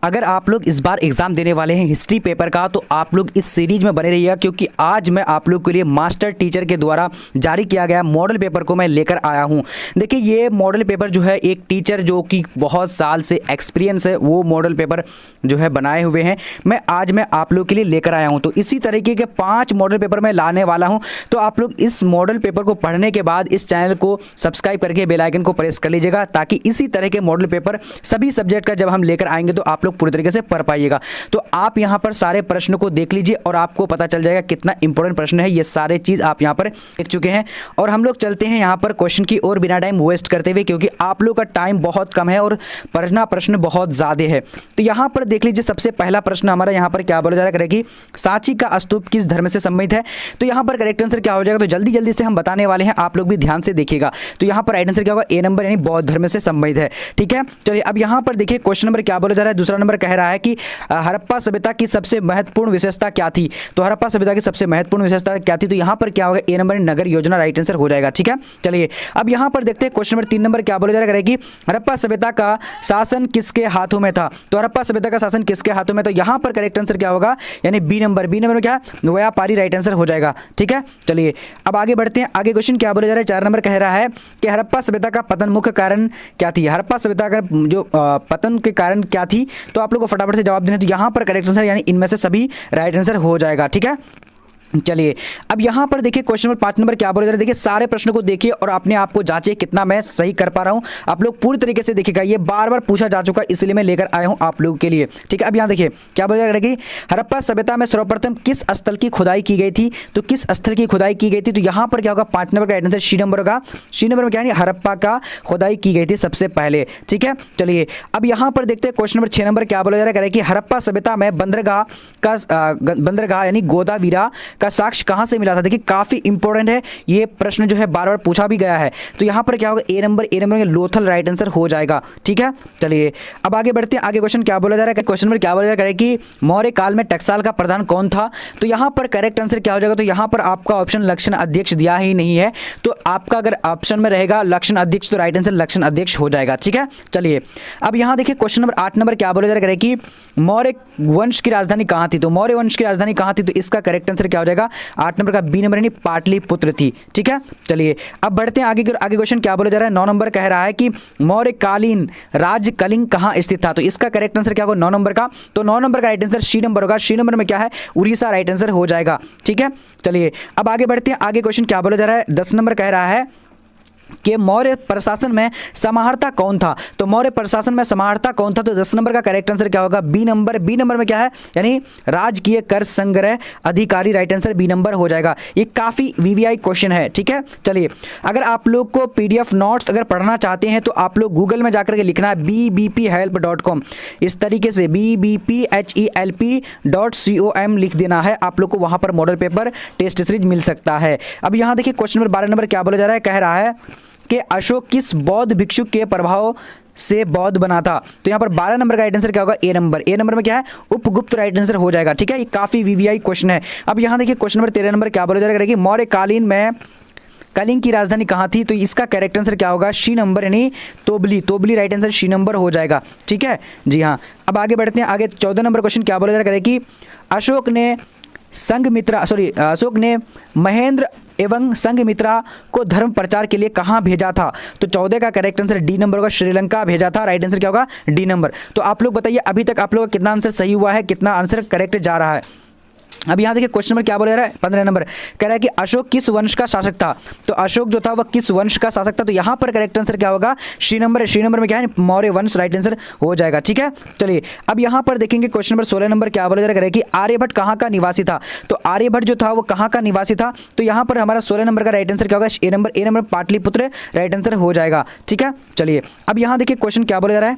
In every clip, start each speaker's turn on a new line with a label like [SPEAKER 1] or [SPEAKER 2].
[SPEAKER 1] अगर आप लोग इस बार एग्जाम देने वाले हैं हिस्ट्री पेपर का तो आप लोग इस सीरीज में बने रहिएगा, क्योंकि आज मैं आप लोग के लिए मास्टर टीचर के द्वारा जारी किया गया मॉडल पेपर को मैं लेकर आया हूं। देखिए ये मॉडल पेपर जो है एक टीचर जो कि बहुत साल से एक्सपीरियंस है वो मॉडल पेपर जो है बनाए हुए हैं, आज मैं आप लोग के लिए लेकर आया हूं। तो इसी तरीके के 5 मॉडल पेपर मैं लाने वाला हूं। तो आप लोग इस मॉडल पेपर को पढ़ने के बाद इस चैनल को सब्सक्राइब करके बेल आइकन को प्रेस कर लीजिएगा, ताकि इसी तरह के मॉडल पेपर सभी सब्जेक्ट का जब हम लेकर आएंगे तो आप लोग पूरी तरीके से पढ़ पाइएगा। तो आप यहां पर सारे प्रश्न को देख लीजिए और आपको पता चल जाएगा कितना इंपॉर्टेंट प्रश्न है। ये सारे चीज आप यहां पर देख चुके हैं और हम लोग चलते हैं यहां पर क्वेश्चन की ओर बिना टाइम वेस्ट करते हुए, क्योंकि आप लोग का टाइम बहुत कम है और पढ़ना प्रश्न बहुत ज्यादा है। तो यहां पर देख लीजिए सबसे पहला प्रश्न हमारा यहां पर क्या बोला जा रहा है कि सांची का स्तूप किस धर्म से संबंधित है। तो यहां पर करेक्ट आंसर क्या हो जाएगा, तो जल्दी जल्दी से हम बताने वाले हैं, आप लोग भी ध्यान से देखिएगा। तो यहां पर राइट आंसर क्या होगा, ए नंबर यानी बौद्ध धर्म से संबंधित है। ठीक है, चलिए अब यहां पर देखिए क्वेश्चन नंबर क्या बोला जा रहा है। दूसरा नंबर कह रहा है कि हड़प्पा सभ्यता की सबसे महत्वपूर्ण विशेषता क्या थी। तो हड़प्पा सभ्यता की सबसे महत्वपूर्ण विशेषता क्या थी, तो यहां पर क्या होगा, ए नंबर नगर योजना राइट आंसर हो जाएगा। ठीक है, चलिए अब यहां पर देखते हैं क्वेश्चन नंबर 3 नंबर क्या बोला जा रहा है कि हड़प्पा सभ्यता का शासन किसके हाथों में था। तो हड़प्पा सभ्यता का शासन किसके हाथों में, तो यहां पर करेक्ट आंसर क्या होगा, यानी बी नंबर में क्या व्यापारी राइट आंसर हो जाएगा। ठीक है, चलिए अब आगे बढ़ते हैं। आगे क्वेश्चन क्या बोला जा रहा है, 4 नंबर कह रहा है कि हड़प्पा सभ्यता का पतन मुख्य कारण क्या थी। हड़प्पा सभ्यता का जो पतन के कारण क्या थी, तो आप लोग को फटाफट से जवाब देना। तो यहां पर करेक्ट आंसर यानी इनमें से सभी राइट आंसर हो जाएगा। ठीक है, चलिए अब यहां पर देखिए क्वेश्चन नंबर 5 नंबर क्या बोल रहे हैं। देखिए सारे प्रश्नों को देखिए और अपने आप को जांचिए कितना मैं सही कर पा रहा हूं। आप लोग पूरी तरीके से देखिएगा, ये बार बार पूछा जा चुका, इसलिए मैं लेकर आया हूं आप लोगों के लिए। ठीक है, अब यहां देखिए क्या बोल रहा है कि हड़प्पा सभ्यता में सर्वप्रथम किस स्थल की खुदाई की गई थी। तो किस स्थल की खुदाई की गई थी, तो यहां पर क्या होगा, 5 नंबर का आंसर सी नंबर होगा। सी नंबर में क्या है, हड़प्पा का खुदाई की गई थी सबसे पहले। ठीक है, चलिए अब यहां पर देखते हैं क्वेश्चन नंबर 6 नंबर क्या बोला जा रहा है कि हड़प्पा सभ्यता में बंदरगाह यानी गोदावीरा का साक्ष्य कहां से मिला था। देखिए काफी इंपॉर्टेंट है ये प्रश्न, जो है बार बार पूछा भी गया है। तो यहां पर क्या होगा, A number Lothal right answer हो जाएगा। ठीक है, चलिए अब आगे बढ़ते हैं। आगे क्वेश्चन क्या बोला जा रहा है, क्वेश्चन नंबर क्या बोला जा रहा है कि मौर्य काल में टकसाल का प्रधान कौन था। तो यहां पर करेक्ट आंसर क्या हो जाएगा, तो यहां पर आपका ऑप्शन लक्षण अध्यक्ष दिया ही नहीं है, तो आपका अगर ऑप्शन में रहेगा लक्षण अध्यक्ष तो राइट आंसर लक्षण अध्यक्ष हो जाएगा। ठीक है, चलिए अब यहां देखिए क्वेश्चन नंबर 8 नंबर क्या बोला जा रहा है कि मौर्य वंश की राजधानी कहां थी। तो मौर्य वंश की राजधानी कहां थी, तो इसका करेक्ट आंसर क्या हो जाएगा, 8 नंबर का बी नंबर यानी पाटलिपुत्र थी। ठीक है, चलिए अब बढ़ते हैं आगे। आगे क्वेश्चन क्या बोला जा रहा है, 9 नंबर कह रहा है कि मौर्यकालीन राज्य कलिंग कहां स्थित था। तो इसका करेक्ट आंसर क्या होगा, 9 नंबर का। तो 9 नंबर का राइट आंसर सी नंबर होगा। सी नंबर में क्या है, उड़ीसा राइट आंसर हो जाएगा। ठीक है, चलिए अब आगे बढ़ते हैं। आगे क्वेश्चन क्या बोला जा रहा है, 10 नंबर कह रहा है कि मौर्य प्रशासन में समाहर्ता कौन था। तो मौर्य प्रशासन में समाहर्ता कौन था, तो 10 नंबर का करेक्ट आंसर क्या होगा, बी नंबर। बी नंबर में क्या है, यानी राजकीय कर संग्रह अधिकारी राइट आंसर बी नंबर हो जाएगा। ये काफी वीवीआई क्वेश्चन है। ठीक है, चलिए अगर आप लोग को पीडीएफ नोट्स अगर पढ़ना चाहते हैं तो आप लोग गूगल में जाकर के लिखना है bbphelp.com, इस तरीके से bbphelp.com लिख देना है, आप लोग को वहां पर मॉडल पेपर टेस्ट सीरीज मिल सकता है। अब यहां देखिए क्वेश्चन नंबर 12 नंबर क्या बोला जा रहा है, कह रहा है कि अशोक किस बौद्ध भिक्षु के प्रभाव से बौद्ध बना था। तो यहां पर 12 नंबर का राइट आंसर क्या होगा, ए नंबर। ए नंबर में क्या है, उपगुप्त राइट आंसर हो जाएगा। ठीक है, ये काफी वीवीआई क्वेश्चन है। अब यहां देखिए क्वेश्चन नंबर 13 नंबर क्या बोला जा रहा है कि मौर्यकालीन में कलिंग की राजधानी कहां थी। तो इसका करेक्ट आंसर क्या होगा, सी नंबर यानी तोबली राइट आंसर सी नंबर हो जाएगा। ठीक है जी हाँ, अब आगे बढ़ते हैं। आगे 14 नंबर क्वेश्चन क्या बोला जा रहा है कि अशोक ने महेंद्र एवं संघमित्रा को धर्म प्रचार के लिए कहां भेजा था। तो 14 का करेक्ट आंसर डी नंबर होगा, श्रीलंका भेजा था। राइट आंसर क्या होगा, डी नंबर। तो आप लोग बताइए अभी तक आप लोग का कितना आंसर सही हुआ है, कितना आंसर करेक्ट जा रहा है। अब यहाँ देखिए क्वेश्चन नंबर क्या बोल रहा है, 15 नंबर कह रहा है कि अशोक किस वंश का शासक था। तो अशोक जो था वह किस वंश का शासक था, तो यहाँ पर करेक्ट आंसर क्या होगा, श्री नंबर। श्री नंबर में क्या है, मौर्य वंश राइट आंसर हो जाएगा। ठीक है, चलिए अब यहाँ पर देखेंगे क्वेश्चन नंबर 16 नंबर क्या बोला जा रहा है कि आर्यभट्ट कहाँ का निवासी था। तो आर्यभट्ट जो था वो कहाँ का निवासी था, तो यहाँ पर हमारा 16 नंबर का राइट आंसर क्या होगा, A number. A number Pataliputra right answer हो जाएगा। ठीक है, चलिए अब यहाँ देखिए क्वेश्चन क्या बोला जा रहा है।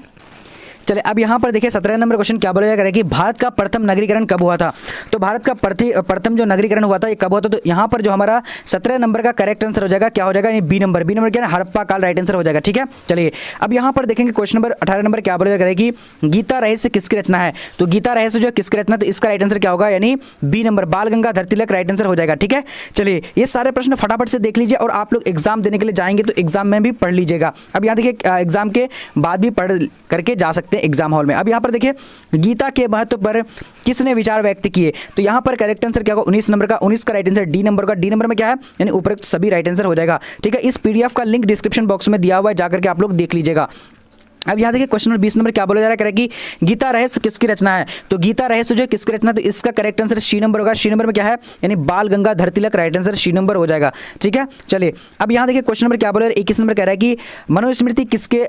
[SPEAKER 1] चलिए अब यहाँ पर देखिए 17 नंबर क्वेश्चन क्या बोला जाएगा कि भारत का प्रथम नगरीकरण कब हुआ था। तो भारत का प्रथम जो नगरीकरण हुआ था ये कब हुआ था। तो यहाँ पर जो हमारा 17 नंबर का करेक्ट आंसर हो जाएगा क्या हो जाएगा, ये बी नंबर। बी नंबर क्या है, हड़प्पा काल राइट आंसर हो जाएगा। ठीक है, चलिए अब यहाँ पर देखेंगे क्वेश्चन नंबर 18 नंबर क्या बोला जाएगा कि गीता रहस्य किसकी रचना है। तो गीता रहस्य जो है किसकी रचना, तो इसका राइट आंसर क्या होगा, यानी बी नंबर, बाल गंगाधर तिलक राइट आंसर हो जाएगा। ठीक है, चलिए ये सारे प्रश्न फटाफट से देख लीजिए और आप लोग एग्जाम देने के लिए जाएंगे तो एग्जाम में भी पढ़ लीजिएगा। अब यहाँ देखिए एग्जाम के बाद भी पढ़ करके जा सकते सकते हैं एग्जाम हॉल में। अब यहाँ पर देखिए गीता के महत्व पर किसने विचार व्यक्त किए, तो यहाँ पर करेक्ट आंसर क्या होगा 19 नंबर का, 19 का राइट आंसर डी नंबर का। डी नंबर में क्या है यानी उपरोक्त सभी राइट आंसर हो जाएगा। ठीक है, इस पीडीएफ का लिंक डिस्क्रिप्शन बॉक्स में दिया हुआ है, जाकर के आप लोग देख लीजिएगा। अब यहाँ देखिए क्वेश्चन नंबर 20 नंबर क्या बोला जा रहा है कि गीता रहस्य किसकी रचना है, तो गीता रहस्य जो है किसकी रचना, तो इसका करेक्ट आंसर सी नंबर होगा। सी नंबर में क्या है यानी बाल Gangadhar Tilak, right answer C number हो जाएगा। ठीक है, चलिए अब यहाँ देखिए क्वेश्चन नंबर क्या बोला 21 नंबर कह रहा है कि मनुस्मृति किसके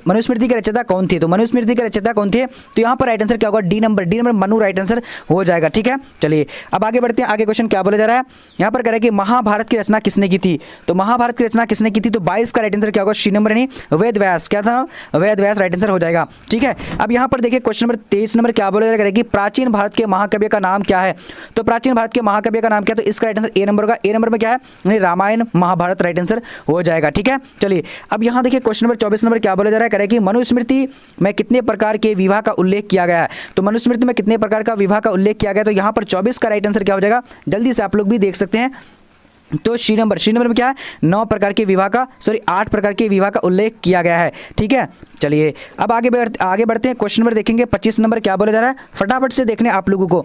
[SPEAKER 1] मनुस्मृति के रचयिता कौन थे, तो मनुस्मृति के रचयिता कौन थे, तो यहाँ पर राइट आंसर क्या होगा D number. D number Manu right answer हो जाएगा। ठीक है, चलिए अब आगे बढ़ते हैं। आगे क्वेश्चन क्या बोला जा रहा है, यहाँ पर कह रहा है कि महाभारत की रचना किसने की थी, तो महाभारत की रचना किसने की थी, तो 22 का राइट आंसर क्या होगा सी नंबर यानी वेद व्यास। क्या था, वेद व्यास राइट आंसर हो जाएगा। ठीक है, अब यहाँ पर देखिए क्वेश्चन नंबर 23 नंबर क्या बोला जा रहा है कि प्राचीन भारत के महाकाव्य का नाम क्या है, तो प्राचीन भारत के महाकाव्य का नाम क्या है, तो इसका राइट आंसर ए नंबर होगा। ए नंबर में क्या है यानी रामायण महाभारत राइट आंसर हो जाएगा। ठीक है, चलिए अब यहाँ देखिए क्वेश्चन नंबर 24 नंबर क्या बोला जा रहा है कि मनुस्मृति में कितने प्रकार के विवाह का उल्लेख किया गया है, तो मनुस्मृति में कितने प्रकार का विवाह का उल्लेख किया गया, तो यहाँ पर 24 का राइट आंसर क्या हो जाएगा, जल्दी से आप लोग भी देख सकते हैं, तो सी नंबर में क्या है 9 प्रकार के विवाह का 8 प्रकार के विवाह का उल्लेख किया गया है। ठीक है, चलिए अब आगे बढ़ते हैं। क्वेश्चन नंबर देखेंगे 25 नंबर क्या बोला जा रहा है, फटाफट से देखने आप लोगों को।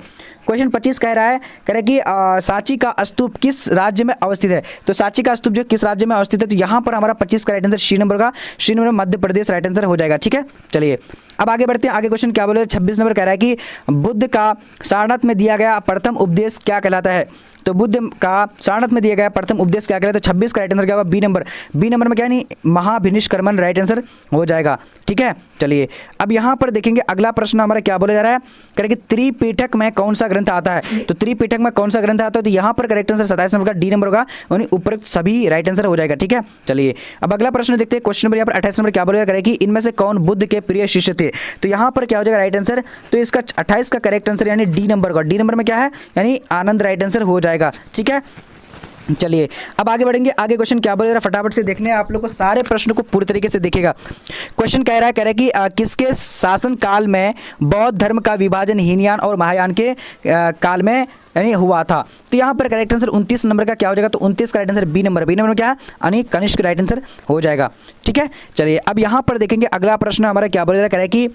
[SPEAKER 1] क्वेश्चन 25 कह रहा है कि सांची का स्तूप किस राज्य में अवस्थित है, तो सांची का स्तूप जो किस राज्य में अवस्थित है, तो यहाँ पर हमारा 25 का राइट आंसर सी नंबर का, C number Madhya Pradesh right answer हो जाएगा। ठीक है, चलिए अब आगे बढ़ते हैं। आगे क्वेश्चन क्या बोले 26 नंबर कह रहा है कि बुद्ध का सारनाथ में दिया गया प्रथम उपदेश क्या कहलाता है, तो बुद्ध का सारनाथ में दिया गया प्रथम उपदेश क्या कहलाता है, तो 26 का राइट आंसर क्या होगा बी नंबर। बी नंबर में क्या नहीं महाभिनिष्क्रमण राइट आंसर हो जाएगा। ठीक है, चलिए अब यहाँ पर देखेंगे अगला प्रश्न हमारा क्या बोला जा रहा है, करेंगे त्रिपिटक में कौन सा ग्रंथ आता है, तो त्रिपिटक में कौन सा ग्रंथ आता है, तो यहाँ पर करेक्ट आंसर 27 नंबर का डी नंबर होगा, यानी उपरोक्त सभी राइट आंसर हो जाएगा। ठीक है, चलिए अब अगला प्रश्न देखते हैं। क्वेश्चन नंबर यहाँ पर 28 नंबर क्या बोला जा रहा है कि इनमें से कौन बुद्ध के प्रिय शिष्य थे, तो यहाँ पर क्या हो जाएगा राइट आंसर, तो इसका 28 का करेक्ट आंसर यानी डी नंबर होगा। डी नंबर में क्या है यानी आनंद राइट आंसर हो जाएगा। ठीक है, चलिए अब आगे बढ़ेंगे। आगे क्वेश्चन क्या बोल रहा है फटाफट से देखने हैं आप लोग को, सारे प्रश्न को पूरी तरीके से देखिएगा। क्वेश्चन कह रहा है कि किसके शासन काल में बौद्ध धर्म का विभाजन हीनयान और महायान के काल में यानी हुआ था, तो यहाँ पर करेक्ट आंसर 29 नंबर का क्या हो जाएगा, तो 29 का right answer B number. B number में क्या है यानी कनिष्क राइट आंसर हो जाएगा। ठीक है, चलिए अब यहाँ पर देखेंगे अगला प्रश्न हमारा क्या बोल रहा है कि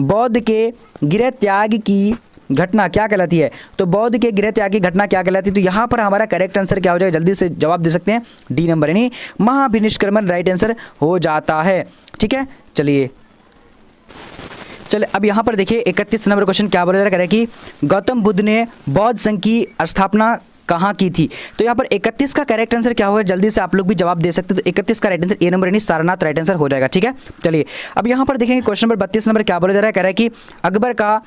[SPEAKER 1] बौद्ध के गृह त्याग की घटना क्या कहलाती है, तो बौद्ध के गृह त्याग की घटना क्या कहलाती है, तो यहाँ पर हमारा करेक्ट आंसर क्या हो जाएगा, जल्दी से जवाब दे सकते हैं डी नंबर यानी महाभिनिष्क्रमण राइट आंसर हो जाता है। ठीक है, चलिए अब यहाँ पर देखिए 31 नंबर क्वेश्चन क्या बोला जा रहा है कि गौतम बुद्ध ने बौद्ध संघ की स्थापना कहाँ की थी, तो यहाँ पर 31 का करेक्ट आंसर क्या होगा, जल्दी से आप लोग भी जवाब दे सकते हैं, तो 31 का राइट आंसर ए नंबर यानी सारनाथ राइट आंसर हो जाएगा। ठीक है, चलिए अब यहाँ पर देखेंगे क्वेश्चन नंबर 32 नंबर क्या बोला जा रहा है कि अकबर का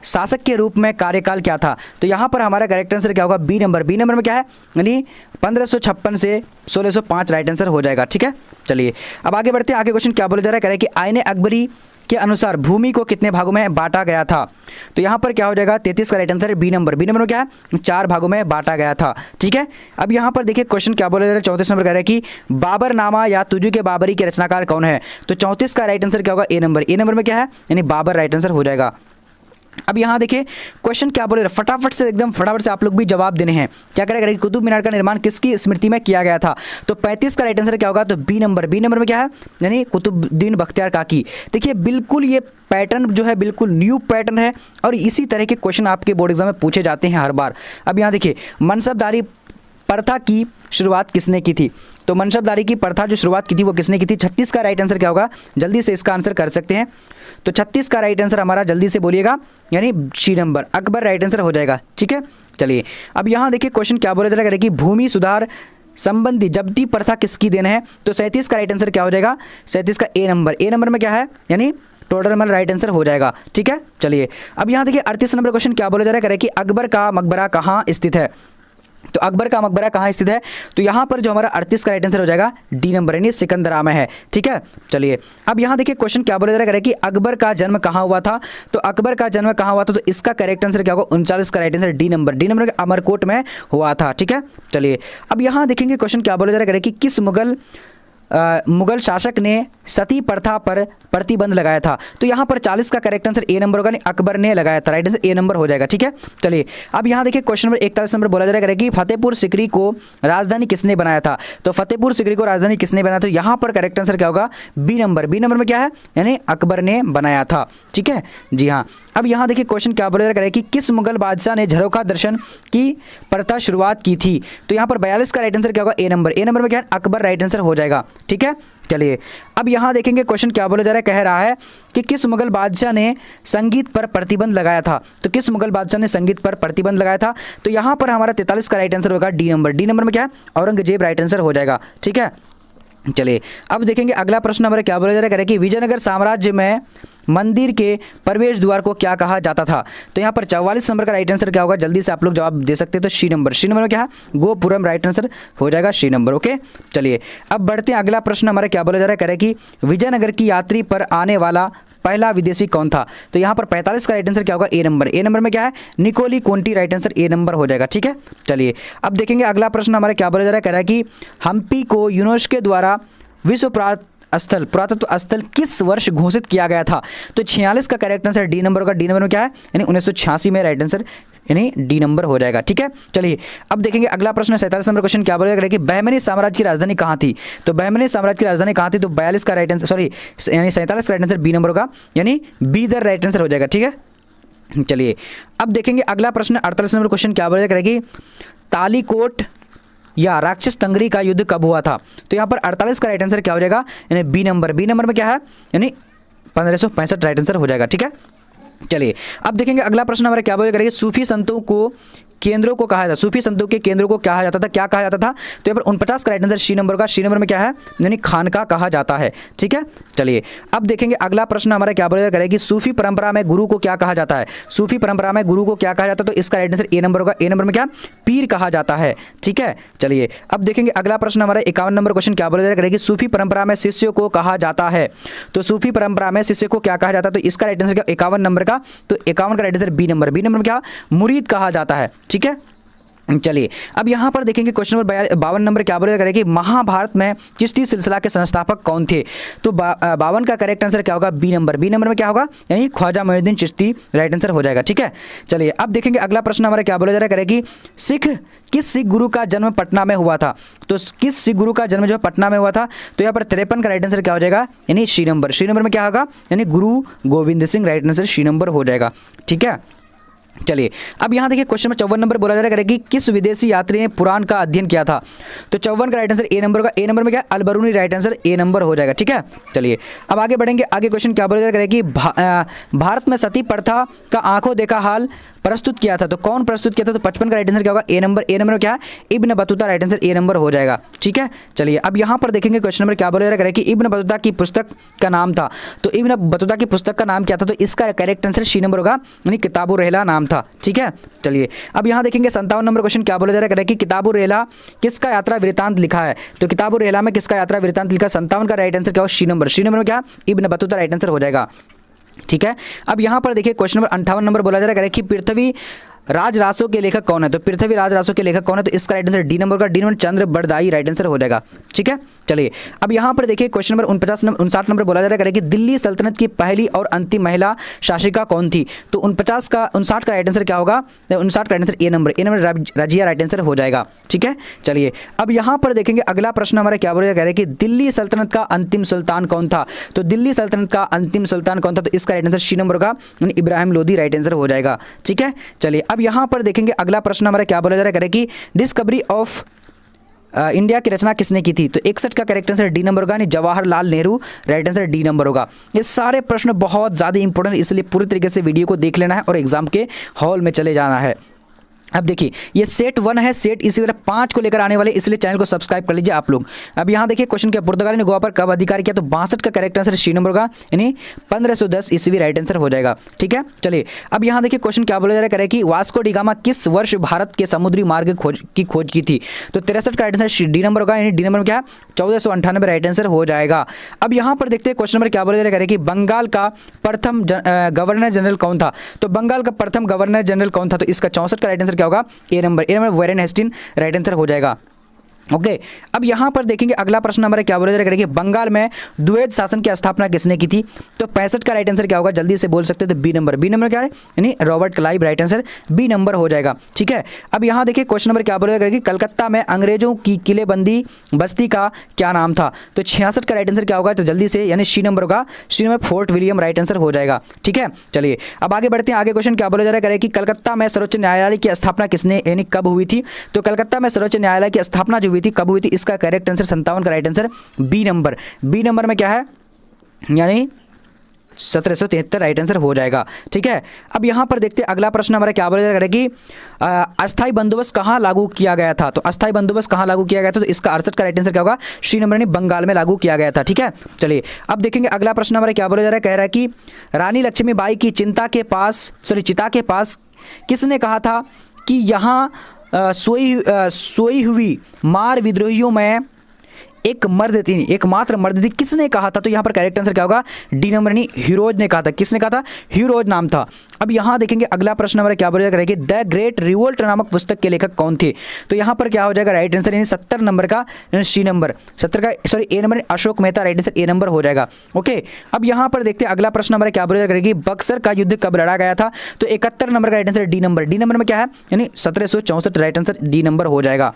[SPEAKER 1] शासक के रूप में कार्यकाल क्या था, तो यहाँ पर हमारा करेक्ट आंसर क्या होगा बी नंबर। बी नंबर में क्या है यानी 1556 से 1605 राइट आंसर हो जाएगा। ठीक है, चलिए अब आगे बढ़ते हैं। आगे क्वेश्चन क्या बोला जा रहा है कि आईने अकबरी के अनुसार भूमि को कितने भागों में बांटा गया था, तो यहाँ पर क्या हो जाएगा 33 का राइट आंसर है बी नंबर। बी नंबर में क्या है 4 भागों में बांटा गया था। ठीक है, अब यहाँ पर देखिए क्वेश्चन क्या बोला जा रहा है 34 नंबर कह रहा है कि बाबरनामा या तुजु के बाबरी के रचनाकार कौन है, तो 34 का राइट आंसर क्या होगा ए नंबर। ए नंबर में क्या है यानी बाबर राइट आंसर हो जाएगा। अब यहाँ देखिए क्वेश्चन क्या बोले फटाफट से आप लोग भी जवाब देने हैं। क्या करेगा कि कुतुब मीनार का निर्माण किसकी स्मृति में किया गया था, तो 35 का राइट आंसर क्या होगा, तो बी नंबर। बी नंबर में क्या है यानी कुतुबुद्दीन बख्तियार काकी। देखिए बिल्कुल ये पैटर्न जो है बिल्कुल न्यू पैटर्न है और इसी तरह के क्वेश्चन आपके बोर्ड एग्जाम में पूछे जाते हैं हर बार। अब यहाँ देखिए मनसबदारी प्रथा की शुरुआत किसने की थी, तो मनसबदारी की प्रथा जो शुरुआत की थी वो किसने की थी। 36 का राइट आंसर क्या होगा, जल्दी से इसका आंसर कर सकते हैं, तो 36 का राइट आंसर हमारा जल्दी से बोलिएगा यानी C number Akbar right answer हो जाएगा। ठीक है, चलिए अब यहाँ देखिए क्वेश्चन क्या बोला जा रहा है कि भूमि सुधार संबंधी जब्ती प्रथा किसकी देन है, तो 37 का राइट आंसर क्या हो जाएगा 37 का ए नंबर। ए नंबर में क्या है यानी टोडरमल राइट आंसर हो जाएगा। ठीक है, चलिए अब यहाँ देखिए 38 नंबर क्वेश्चन क्या बोला जा रहा है कि अकबर का मकबरा कहाँ स्थित है, तो अकबर का मकबरा कहाँ स्थित है, तो यहाँ पर जो हमारा 38 का राइट आंसर हो जाएगा डी नंबर यानी सिकंदरा में है। ठीक है, चलिए अब यहाँ देखिए क्वेश्चन क्या बोला जा रहा है कि अकबर का जन्म कहाँ हुआ था, तो अकबर का जन्म कहाँ हुआ था, तो इसका करेक्ट आंसर क्या होगा 39 का right answer D number. D number Amarkot में हुआ था। ठीक है, चलिए अब यहाँ देखेंगे क्वेश्चन क्या बोला जा रहा है कि किस मुगल मुगल शासक ने सती प्रथा पर प्रतिबंध लगाया था? तो यहाँ पर 40 का करेक्ट आंसर ए नंबर होगा, अकबर ने लगाया था। राइट आंसर ए नंबर हो जाएगा। ठीक है, चलिए अब यहाँ देखिए क्वेश्चन नंबर 41 नंबर बोला जा रहा है कि फतेहपुर सिकरी को राजधानी किसने बनाया था? तो फतेहपुर सिकरी को राजधानी किसने बनाया था? यहाँ पर करेक्ट आंसर क्या होगा? B number. बी नंबर में क्या है? यानी अकबर ने बनाया था। ठीक है जी हाँ। अब यहाँ देखिए क्वेश्चन क्या बोला जा रहा है कि किस मुगल बादशाह ने झरोखा दर्शन की प्रथा शुरुआत की थी? तो यहाँ पर 42 का राइट आंसर क्या होगा? A number. ए नंबर में क्या है? अकबर राइट आंसर हो जाएगा। ठीक है, चलिए अब यहाँ देखेंगे क्वेश्चन क्या बोला जा रहा है, कह रहा है कि किस मुगल बादशाह ने संगीत पर प्रतिबंध लगाया था? तो किस मुगल बादशाह ने संगीत पर प्रतिबंध लगाया था? तो यहाँ पर हमारा 43 का राइट आंसर होगा डी नंबर। डी नंबर में क्या है? औरंगजेब राइट आंसर हो जाएगा। ठीक है, चलिए अब देखेंगे अगला प्रश्न हमारा क्या बोला जा रहा है कि विजयनगर साम्राज्य में मंदिर के प्रवेश द्वार को क्या कहा जाता था? तो यहाँ पर 44 नंबर का राइट आंसर क्या होगा? जल्दी से आप लोग जवाब दे सकते हैं। तो सी नंबर। सी नंबर में क्या है? गोपुरम राइट आंसर हो जाएगा, सी नंबर। ओके, चलिए अब बढ़ते हैं। अगला प्रश्न हमारा क्या बोला जा रहा है, कह रहा है कि विजयनगर की यात्री पर आने वाला पहला विदेशी कौन था? तो यहाँ पर 45 का राइट आंसर क्या होगा? A number. ए नंबर में क्या है? Niccolo Conti right answer A number हो जाएगा। ठीक है, चलिए अब देखेंगे अगला प्रश्न हमारा क्या बोला जा रहा है, कह रहा है कि हम्पी को यूनेस्को द्वारा विश्व पुरातत्व स्थल किस वर्ष घोषित किया गया था? तो 46 का करेक्ट आंसर डी नंबर होगा। डी नंबर में क्या है? यानी 1986 में राइट आंसर यानी डी नंबर हो जाएगा। ठीक है, चलिए अब देखेंगे अगला प्रश्न 47 नंबर क्वेश्चन क्या बोलेगा कि बहमनी साम्राज्य की राजधानी कहाँ थी? तो बहमनी साम्राज्य की राजधानी कहाँ थी? तो 42 का राइट आंसर सॉरी यानी 47 का राइट आंसर बी नंबर होगा, यानी बीदर राइट आंसर हो जाएगा। ठीक है, चलिए अब देखेंगे अगला प्रश्न 48 नंबर क्वेश्चन क्या बोलेगा कि तालीकोट या राक्षस तंगरी का युद्ध कब हुआ था? तो यहाँ पर 48 का राइट आंसर क्या हो जाएगा? यानी बी नंबर। बी नंबर में क्या है? यानी 1565 राइट आंसर हो जाएगा। ठीक है, चलिए अब देखेंगे अगला प्रश्न हमारा क्या बोलेगा कि सूफी संतों को केंद्रों को कहा जाता, सूफी संतों के केंद्रों को कहा जाता था, क्या कहा जाता था? तो यहाँ पर 49 का राइट आंसर सी नंबर का। सी नंबर में क्या है? यानी खानका कहा जाता है। ठीक है, चलिए अब देखेंगे अगला प्रश्न हमारा क्या बोलेगा कि सूफी परंपरा में गुरु को क्या कहा जाता है? सूफी परंपरा में गुरु को क्या कहा जाता है? तो इसका राइट आंसर ए नंबर होगा। ए नंबर में क्या? पीर कहा जाता है। ठीक है, चलिए अब देखेंगे अगला प्रश्न हमारा 51 नंबर क्वेश्चन क्या बोलेगा कि सूफी परंपरा में शिष्य को कहा जाता है? तो सूफी परंपरा में शिष्य को क्या कहा जाता है? तो इसका राइट आंसर क्या? 51 नंबर का। तो 51 का right answer B number. B number में क्या? मुरीद कहा जाता है। ठीक है, चलिए अब यहाँ पर देखेंगे क्वेश्चन नंबर 52 नंबर क्या बोलेगा कि महाभारत में चिश्ती सिलसिला के संस्थापक कौन थे? तो 52 का करेक्ट आंसर क्या होगा? B number. बी नंबर में क्या होगा? यानी ख्वाजा मोइनुद्दीन चिश्ती राइट आंसर हो जाएगा। ठीक है, चलिए अब देखेंगे अगला प्रश्न हमारा क्या बोला जा रहा है कि किस सिख गुरु का जन्म पटना में हुआ था? तो किस सिख गुरु का जन्म जो पटना में हुआ था? तो यहाँ पर 53 का राइट आंसर क्या हो जाएगा? यानी सी नंबर। सी नंबर में क्या होगा? यानी Guru Gobind Singh right answer C number हो जाएगा। ठीक है, चलिए अब यहाँ देखिए क्वेश्चन में 54 नंबर बोला जा रहा है कि किस विदेशी यात्री ने पुराण का अध्ययन किया था? तो 54 का राइट आंसर ए नंबर का। ए नंबर में क्या? Al-Biruni right answer A number हो जाएगा। ठीक है, चलिए अब आगे बढ़ेंगे। आगे क्वेश्चन क्या बोला जा रहा है कि भारत में सती प्रथा का आंखों देखा हाल प्रस्तुत किया था? तो कौन प्रस्तुत किया था? तो 55 का राइट आंसर क्या होगा? A number. ए नंबर में क्या है? Ibn Battuta right answer A number हो जाएगा। ठीक है, चलिए अब यहाँ पर देखेंगे क्वेश्चन नंबर क्या बोला जा रहा है कि इब्न बतूता की पुस्तक का नाम था? तो इब्न बतूता की पुस्तक का नाम क्या था? तो इसका करेक्ट आंसर सी नंबर होगा, यानी किताबुर रहला नाम था। ठीक है, चलिए अब यहाँ देखेंगे 57 नंबर क्वेश्चन क्या बोला जा रहा है कि किताबुर रहला किसका यात्रा वृत्तांत लिखा है? तो किताबुर रहला में किसका यात्रा वृत्तांत लिखा? 57 का राइट आंसर क्या होगा? C number. सी नंबर में क्या? इब्न बतूता राइट आंसर हो जाएगा। ठीक है, अब यहाँ पर देखिए क्वेश्चन नंबर 58 नंबर बोला जा रहा है कि पृथ्वी राजरासों के लेखक कौन है? तो पृथ्वी राजरासों के लेखक कौन है? तो इसका राइट आंसर डी नंबर का। डी नंबर चंद्र बरदाई राइट आंसर हो जाएगा। ठीक है, चलिए अब यहाँ पर देखिए क्वेश्चन नंबर 59 नंबर बोला जा रहा है कि दिल्ली सल्तनत की पहली और अंतिम महिला शासिका कौन थी? तो 59 का राइट आंसर क्या होगा? 59 का right answer A number. A number Razia right answer हो जाएगा। ठीक है, चलिए अब यहाँ पर देखेंगे अगला प्रश्न हमारा क्या बोला जा रहा है कि दिल्ली सल्तनत का अंतिम सुल्तान कौन था? तो दिल्ली सल्तनत का अंतिम सुल्तान कौन था? तो इसका राइट आंसर सी नंबर होगा, इब्राहिम लोदी राइट आंसर हो जाएगा। ठीक है, चलिए अब यहाँ पर देखेंगे अगला प्रश्न हमारा क्या बोला जा रहा है कि डिस्कवरी ऑफ इंडिया की रचना किसने की थी? तो 61 का करेक्ट आंसर डी नंबर होगा, यानी Jawaharlal Nehru right answer D number होगा। ये सारे प्रश्न बहुत ज़्यादा इंपॉर्टेंट, इसलिए पूरी तरीके से वीडियो को देख लेना है और एग्जाम के हॉल में चले जाना है। अब देखिए ये सेट 1 है, सेट इसी तरह 5 को लेकर आने वाले, इसलिए चैनल को सब्सक्राइब कर लीजिए आप लोग। अब यहाँ देखिए क्वेश्चन क्या, पुर्तगाली ने गोवा पर कब अधिकार किया? तो 62 का करेक्ट आंसर सी नंबर होगा, यानी 1510 ईस्वी राइट आंसर हो जाएगा। ठीक है, चलिए अब यहाँ देखिए क्वेश्चन क्या बोला जा रहा है कि वास्को डी गामा किस वर्ष भारत के समुद्री मार्ग की खोज की थी? तो 63 का राइट आंसर डी नंबर होगा, यानी डी नंबर में क्या है? 1498 राइट आंसर हो जाएगा। अब यहाँ पर देखते हैं क्वेश्चन नंबर क्या बोला जा रहा है कि बंगाल का प्रथम गवर्नर जनरल कौन था? तो बंगाल का प्रथम गवर्नर जनरल कौन था? तो इसका 64 का राइट आंसर क्या होगा? A number. A number Warren Hastings right answer हो जाएगा। ओके अब यहाँ पर देखेंगे अगला प्रश्न हमारा क्या बोला जा रहा है कि बंगाल में द्वैध शासन की स्थापना किसने की थी? तो 65 का राइट आंसर क्या होगा, जल्दी से बोल सकते हैं तो बी नंबर क्या है, यानी Robert Clive, right answer B number हो जाएगा। ठीक है, अब यहाँ देखिए क्वेश्चन नंबर क्या बोला जा रहा है कि कलकत्ता में अंग्रेजों की किलेबंदी बस्ती का क्या नाम था? तो 66 का राइट आंसर क्या होगा, तो जल्दी से यानी सी नंबर होगा, C number Fort William, right answer हो जाएगा। ठीक है, चलिए अब आगे बढ़ते हैं। आगे क्वेश्चन क्या बोला जा रहा है कि कलकत्ता में सर्वोच्च न्यायालय की स्थापना किसने यानी कब हुई थी? तो कलकत्ता में सर्वोच्च न्यायालय की स्थापना जो हुई थी कब हुई थी? इसका करेक्ट आंसर 57 का राइट आंसर बी नंबर में क्या है, यानी 1773 राइट आंसर हो जाएगा। ठीक है, अब यहाँ पर देखते हैं अगला प्रश्न हमारा क्या बोला जा रहा है कि अस्थाई बंदोबस्त कहाँ लागू किया गया था? तो अस्थाई बंदोबस्त कहाँ लागू किया गया था? तो इसका 68 का राइट आंसर क्या होगा, सी नंबर यानी बंगाल में लागू किया गया था। ठीक है, चलिए अब देखेंगे अगला प्रश्न हमारा क्या बोला जा रहा है, कह रहा है कि रानी लक्ष्मीबाई की चिता के पास किसने कहा था कि यहाँ सोई हुई मार विद्रोहियों में एकमात्र मर्द थी? किसने कहा था? तो यहाँ पर करेक्ट आंसर क्या होगा, डी नंबर यानी हीरोज ने कहा था। किसने कहा था? हीरोज नाम था। अब यहाँ देखेंगे अगला प्रश्न हमारा क्या बोला जाएगा कि द ग्रेट रिवोल्ट नामक पुस्तक के लेखक कौन थे? तो यहाँ पर क्या हो जाएगा, राइट आंसर यानी 70 नंबर का सी नंबर, 70 का sorry A number Ashok Mehta, right answer A number हो जाएगा। ओके, अब यहाँ पर देखते हैं अगला प्रश्न हमारा क्या बोला जाएगा कि बक्सर का युद्ध कब लड़ा गया था? तो 71 नंबर का राइट आंसर डी नंबर में क्या है, यानी 1764, राइट आंसर डी नंबर हो जाएगा।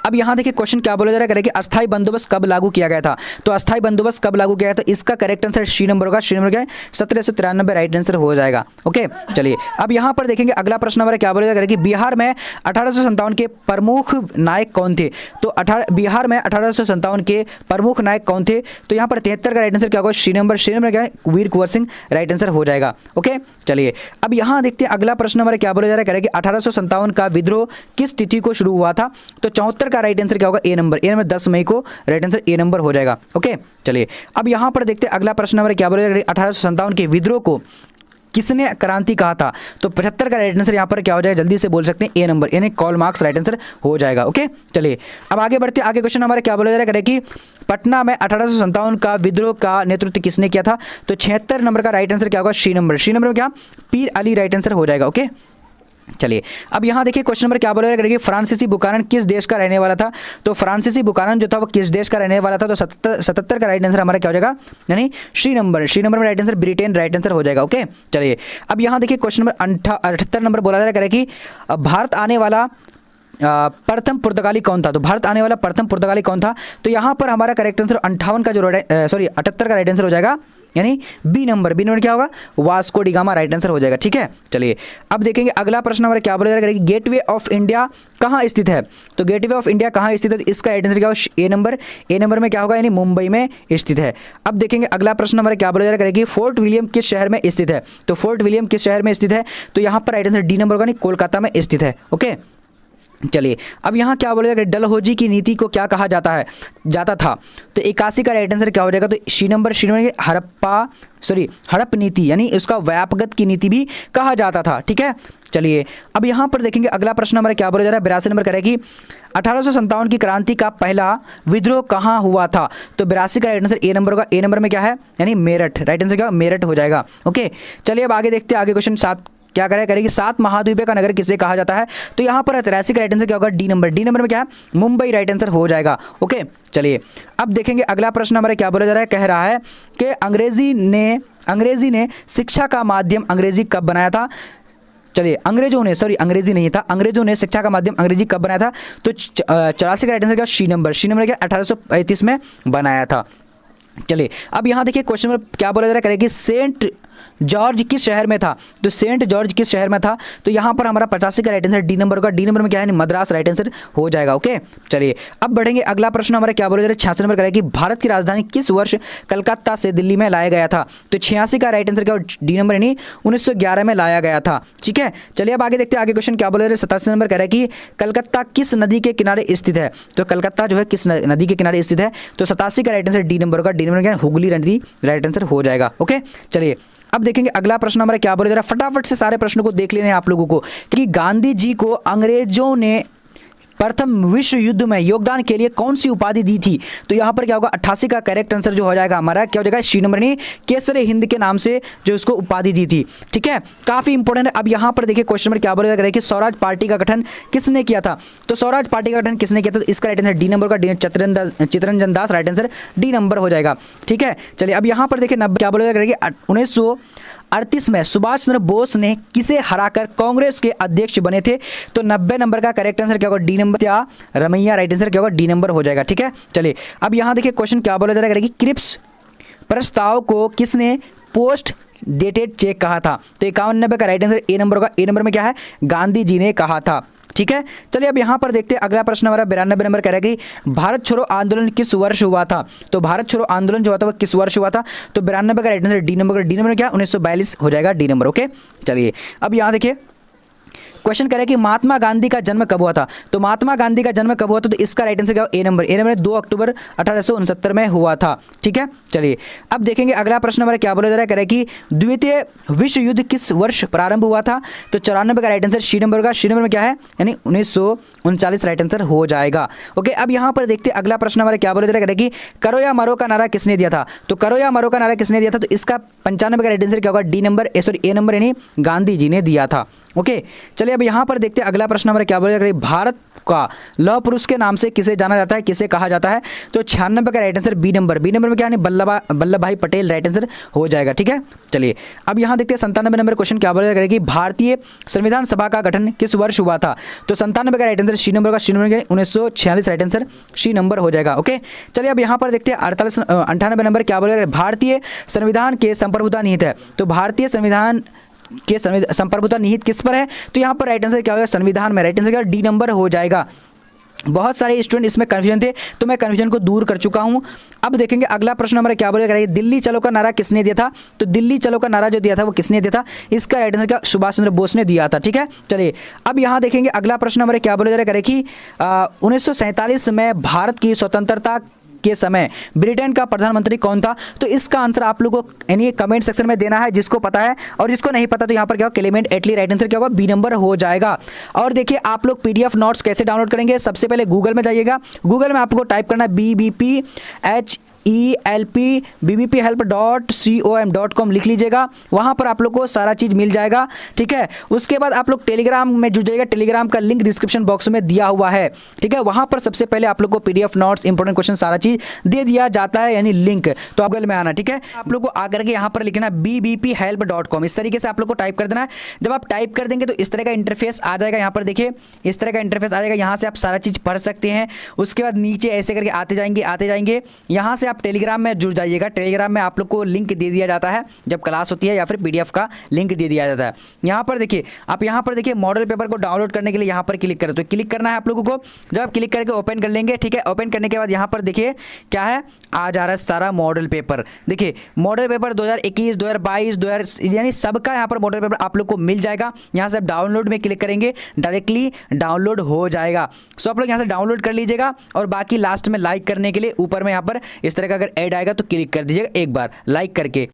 [SPEAKER 1] अब यहाँ देखिए क्वेश्चन क्या बोला जा रहा है कि अस्थाई बंदोबस्त कब लागू किया गया था? तो अस्थाई बंदोबस्त कब लागू किया गया था? इसका करेक्ट आंसर सी नंबर होगा, सी नंबर क्या है, 1793, राइट आंसर हो जाएगा। ओके, चलिए अब यहाँ पर देखेंगे अगला प्रश्न हमारा क्या बोला जा रहा है कि बिहार में 1857 के प्रमुख नायक कौन थे? तो बिहार में 1857 के प्रमुख नायक कौन थे? तो यहाँ पर 73 का राइट आंसर क्या होगा, सी नंबर क्या है, वीर कुंवर सिंह, राइट आंसर हो जाएगा। ओके, चलिए अब यहाँ देखते हैं अगला प्रश्न हमारा क्या बोला जा रहा है कि 1857 का विद्रोह किस तिथि को शुरू हुआ था? तो 74 का राइट आंसर क्या होगा, ए नंबर 10 मई को, राइट आंसर ए नंबर हो जाएगा। ओके, चलिए अब यहाँ पर देखते हैं अगला प्रश्न हमारा क्या बोला जा रहा है, 1857 के विद्रोह को किसने क्रांति कहा था? तो 75 का राइट आंसर यहाँ पर क्या हो जाएगा, जल्दी से बोल सकते हैं ए नंबर यानी कार्ल मार्क्स, राइट आंसर हो जाएगा। ओके, चलिए अब आगे बढ़ते हैं। आगे क्वेश्चन हमारे क्या बोला जा रहा है कि पटना में 1857 का विद्रोह का नेतृत्व किसने किया था? तो 76 नंबर का राइट आंसर क्या होगा, सी नंबर में क्या, पीर अली, राइट आंसर हो जाएगा। ओके, चलिए अब यहाँ देखिए क्वेश्चन नंबर क्या बोला जा रहा है कि फ्रांसीसी बुकानन किस देश का रहने वाला था? तो फ्रांसीसी बुकानन जो था वो किस देश का रहने वाला था? तो 77 का राइट आंसर हमारा क्या हो जाएगा, यानी सी नंबर में right answer Britain, right answer हो जाएगा। ओके, चलिए अब यहाँ देखिए क्वेश्चन नंबर 78 नंबर बोला जा रहा है कि भारत आने वाला प्रथम पुर्तगाली कौन था? तो भारत आने वाला प्रथम पुर्तगाली कौन था? तो यहाँ पर हमारा करेक्ट आंसर 58 का जो 78 का राइट आंसर हो जाएगा, यानी बी नंबर क्या होगा, Vasco D gamma, right answer हो जाएगा। ठीक है, चलिए अब देखेंगे अगला प्रश्न हमारा क्या बोला जा रहा है कि गेटवे ऑफ इंडिया कहाँ स्थित है? तो गेटवे ऑफ इंडिया कहाँ स्थित है? तो इसका राइट आंसर क्या होगा, ए नंबर में क्या होगा, यानी मुंबई में स्थित है। अब देखेंगे अगला प्रश्न हमारा क्या बोला जा रहा है कि फोर्ट विलियम किस शहर में स्थित है? तो फोर्ट विलियम किस शहर में स्थित है? तो यहाँ पर राइट आंसर डी नंबर होगा, यानी कोलकाता में स्थित है। ओके, चलिए अब यहाँ क्या बोलेगा, डलहौजी की नीति को क्या कहा जाता था? तो 81 का राइट आंसर क्या हो जाएगा, तो सी नंबर हड़प नीति, यानी उसका व्यापगत की नीति भी कहा जाता था। ठीक है, चलिए अब यहाँ पर देखेंगे अगला प्रश्न हमारा क्या बोला जा रहा है, 82 नंबर करेगी 1857 की क्रांति का पहला विद्रोह कहाँ हुआ था? तो 82 का राइट आंसर ए नंबर होगा, ए नंबर में क्या है, यानी मेरठ, राइट आंसर क्या, मेरठ हो जाएगा। ओके, चलिए अब आगे देखते हैं। आगे क्वेश्चन 7 क्या करेगी, 7 महाद्वीपों का नगर किसे कहा जाता है? तो यहाँ पर 83 का राइट आंसर क्या होगा, डी नंबर में क्या है, मुंबई, राइट आंसर हो जाएगा। ओके, चलिए अब देखेंगे अगला प्रश्न हमारा क्या बोला जा रहा है, कह रहा है कि अंग्रेजी ने शिक्षा का माध्यम अंग्रेजी कब बनाया था? चलिए अंग्रेजी नहीं था, अंग्रेजों ने शिक्षा का माध्यम अंग्रेजी कब बनाया था? तो 84 का राइट आंसर क्या, सी नंबर क्या, 1835 में बनाया था। चलिए अब यहाँ देखिए क्वेश्चन नंबर क्या बोला जा रहा है, करेगी सेंट जॉर्ज किस शहर में था? तो सेंट जॉर्ज किस शहर में था? तो यहाँ पर हमारा 85 का राइट आंसर डी नंबर होगा, डी नंबर में क्या है, मद्रास, राइट आंसर हो जाएगा। ओके, चलिए अब बढ़ेंगे। अगला प्रश्न हमारा क्या बोला जा रहा है, 86 नंबर करेगी भारत की राजधानी किस वर्ष कलकत्ता से दिल्ली में लाया गया था? तो 86 का राइट आंसर क्या, डी नंबर यानी 1911 में लाया गया था। ठीक है, चलिए अब आगे देखते हैं। आगे क्वेश्चन क्या बोला जा रहा है, 87 नंबर कह रहा है कि कलकत्ता किस नदी के किनारे स्थित है? तो कलकत्ता जो है किस नदी के किनारे स्थित है? तो 87 का राइट आंसर डी नंबर होगा, डी नंबर क्या, हुगली नदी, राइट आंसर हो जाएगा। ओके, चलिए अब देखेंगे अगला प्रश्न हमारा क्या बोला जा रहा है, फटाफट से सारे प्रश्नों को देख लेने हैं आप लोगों को कि गांधी जी को अंग्रेजों ने प्रथम विश्व युद्ध में योगदान के लिए कौन सी उपाधि दी थी? तो यहाँ पर क्या होगा, 88 का करेक्ट आंसर जो हो जाएगा हमारा क्या हो जाएगा, सी नंबर ने केसरे हिंद के नाम से जो उसको उपाधि दी थी। ठीक है, काफी इंपॉर्टेंट है। अब यहाँ पर देखिए क्वेश्चन नंबर क्या बोलेगा कि स्वराज पार्टी का गठन किसने किया था? तो स्वराज पार्टी का गठन किसने किया था? तो इसका राइट आंसर डी नंबर का Chittaranjan Das, right answer D number हो जाएगा। ठीक है, चलिए अब यहाँ पर देखिए क्या बोलेगा कि 1938 में सुभाष चंद्र बोस ने किसे हराकर कांग्रेस के अध्यक्ष बने थे? तो 90 नंबर का करेक्ट आंसर क्या होगा, डी नंबर या रमैया, राइट आंसर क्या होगा, डी नंबर हो जाएगा। ठीक है, चलिए अब यहाँ देखिए क्वेश्चन क्या बोला जा रहा है कि क्रिप्स प्रस्ताव को किसने पोस्ट डेटेड चेक कहा था? तो 51 का राइट आंसर ए नंबर होगा। ए नंबर में क्या है, गांधी जी ने कहा था। ठीक है, चलिए अब यहाँ पर देखते हैं अगला प्रश्न हमारा 92 नंबर कह रहा है कि भारत छोड़ो आंदोलन किस वर्ष हुआ था? तो भारत छोड़ो आंदोलन जो हुआ था वो किस वर्ष हुआ था? तो 92 का right answer D number, D number क्या, 1942 हो जाएगा, डी नंबर। ओके, चलिए अब यहाँ देखिए क्वेश्चन कह रहा है कि महात्मा गांधी का जन्म कब हुआ था? तो महात्मा गांधी का जन्म कब हुआ था? तो इसका राइट आंसर क्या होगा, ए नंबर। ए नंबर 2 अक्टूबर 1869 में हुआ था। ठीक है, चलिए अब देखेंगे अगला प्रश्न हमारा क्या बोला जा रहा है, कह रहा है कि द्वितीय विश्व युद्ध किस वर्ष प्रारंभ हुआ था? तो 94 का राइट आंसर सी नंबर का, सी नंबर में क्या है, यानी 1939 राइट आंसर हो जाएगा। ओके, अब यहाँ पर देखते अगला प्रश्न हमारा क्या बोला जा रहा है, कह रहा है कि करो या मरो का नारा किसने दिया था? तो करो या मरो का नारा किसने दिया था? तो इसका 95 का राइट आंसर क्या होगा, डी नंबर, सॉरी ए नंबर, यानी गांधी जी ने दिया था। ओके, चलिए अब यहाँ पर देखते हैं अगला प्रश्न हमारा क्या बोला जा रहा है, भारत का लौह पुरुष के नाम से किसे जाना जाता है, किसे कहा जाता है? तो 96 का right answer B number, B number में क्या है, वल्लभ भाई पटेल, राइट आंसर हो जाएगा। ठीक है, चलिए अब यहाँ देखते हैं 97 नंबर क्वेश्चन क्या बोला जा रहा है कि भारतीय संविधान सभा का गठन किस वर्ष हुआ था? तो 97 का राइट आंसर सी नंबर का, C number 1946 right answer C number हो जाएगा। ओके, चलिए अब यहाँ पर देखते हैं 98 नंबर क्या बोला जा रहा है, भारतीय संविधान के संप्रभुता निहित है। तो भारतीय संविधान के संप्रभुता निहित किस पर है? तो यहाँ पर राइट आंसर क्या होगा, संविधान में, राइट आंसर क्या, डी नंबर हो जाएगा। बहुत सारे स्टूडेंट इसमें कंफ्यूजन थे तो मैं कंफ्यूजन को दूर कर चुका हूं। अब देखेंगे अगला प्रश्न हमारा क्या बोलेगा, दिल्ली चलो का नारा किसने दिया था? तो दिल्ली चलो का नारा जो दिया था वो किसने दिया था? इसका राइट आंसर क्या, सुभाष चंद्र बोस ने दिया था। ठीक है, चलिए अब यहां देखेंगे अगला प्रश्न हमारे क्या बोला जा रहा है कि 1947 में भारत की स्वतंत्रता के समय ब्रिटेन का प्रधानमंत्री कौन था? तो इसका आंसर आप लोगों को यानी कमेंट सेक्शन में देना है, जिसको पता है, और जिसको नहीं पता तो यहाँ पर क्या होगा, क्लेमेंट एटली, राइट आंसर क्या होगा, बी नंबर हो जाएगा। और देखिए आप लोग पीडीएफ नोट्स कैसे डाउनलोड करेंगे, सबसे पहले गूगल में जाइएगा, गूगल में आपको टाइप करना है BBPHELP.com लिख लीजिएगा, वहां पर आप लोग को सारा चीज मिल जाएगा। ठीक है, उसके बाद आप लोग टेलीग्राम में जुड़ जाइएगा, टेलीग्राम का लिंक डिस्क्रिप्शन बॉक्स में दिया हुआ है। ठीक है, वहां पर सबसे पहले आप लोग को पीडीएफ नोट्स, इंपॉर्टेंट क्वेश्चन सारा चीज दे दिया जाता है, यानी लिंक, तो गूगल में आना। ठीक है, आप लोग को आकर के यहाँ पर लिखना BBPHELP.com, इस तरीके से आप लोग को टाइप कर देना है। जब आप टाइप कर देंगे तो इस तरह का इंटरफेस आ जाएगा, यहाँ पर देखिए इस तरह का इंटरफेस आ जाएगा, यहाँ से आप सारा चीज पढ़ सकते हैं। उसके बाद नीचे ऐसे करके आते जाएंगे, यहाँ से आप टेलीग्राम में जुड़ जाइएगा। टेलीग्राम में आप लोग को लिंक दे दिया जाता है जब क्लास होती है, या फिर पीडीएफ का लिंक दे दिया जाता है। यहाँ पर देखिए आप यहाँ पर देखिए मॉडल पेपर को डाउनलोड करने के लिए यहाँ पर क्लिक करें, तो क्लिक करना है आप लोगों को। जब आप क्लिक करके ओपन कर लेंगे, ठीक है, ओपन करने के बाद यहाँ पर देखिए क्या है, आ जा रहा है सारा मॉडल पेपर। देखिए मॉडल पेपर 2021, 2022, 2000 यानी सबका यहाँ पर मॉडल पेपर आप लोग को मिल जाएगा। यहाँ से आप डाउनलोड में क्लिक करेंगे, डायरेक्टली डाउनलोड हो जाएगा। सो आप लोग यहाँ से डाउनलोड कर लीजिएगा, और बाकी लास्ट में लाइक करने के लिए ऊपर में यहाँ पर इस तरह का अगर ऐड आएगा तो क्लिक कर दीजिएगा एक बार लाइक करके।